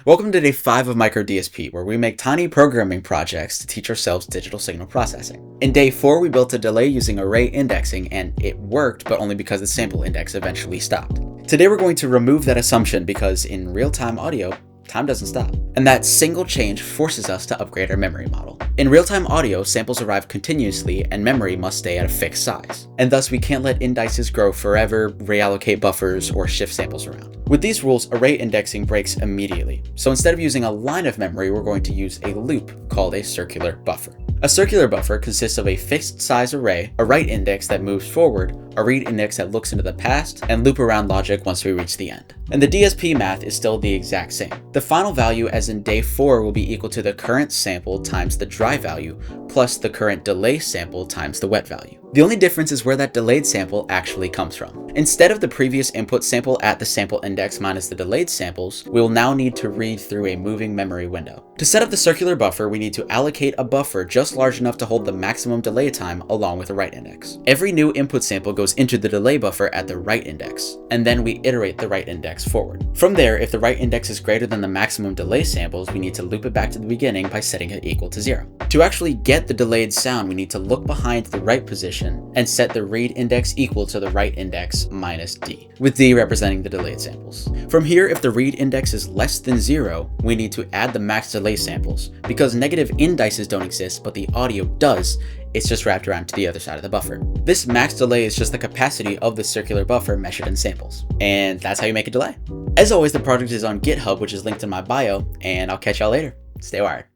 Welcome to day 5 of MicroDSP, where we make tiny programming projects to teach ourselves digital signal processing. In day 4, we built a delay using array indexing, and it worked, but only because the sample index eventually stopped. Today we're going to remove that assumption because in real-time audio, time doesn't stop. And that single change forces us to upgrade our memory model. In real-time audio, samples arrive continuously and memory must stay at a fixed size. And thus we can't let indices grow forever, reallocate buffers, or shift samples around. With these rules, array indexing breaks immediately. So instead of using a line of memory, we're going to use a loop called a circular buffer. A circular buffer consists of a fixed size array, a write index that moves forward, a read index that looks into the past, and loop around logic once we reach the end. And the DSP math is still the exact same. The final value, as in day 4, will be equal to the current sample times the dry value, plus the current delay sample times the wet value. The only difference is where that delayed sample actually comes from. Instead of the previous input sample at the sample index minus the delayed samples, we will now need to read through a moving memory window. To set up the circular buffer, we need to allocate a buffer just large enough to hold the maximum delay time along with a write index. Every new input sample goes into the delay buffer at the write index, and then we iterate the write index forward. From there, if the write index is greater than the maximum delay samples, we need to loop it back to the beginning by setting it equal to 0. To actually get the delayed sound, we need to look behind the write position and set the read index equal to the write index minus D, with D representing the delayed samples. From here, if the read index is less than 0, we need to add the max delay samples. Because negative indices don't exist, but the audio does, it's just wrapped around to the other side of the buffer. This max delay is just the capacity of the circular buffer measured in samples. And that's how you make a delay. As always, the project is on GitHub, which is linked in my bio, and I'll catch y'all later. Stay wired.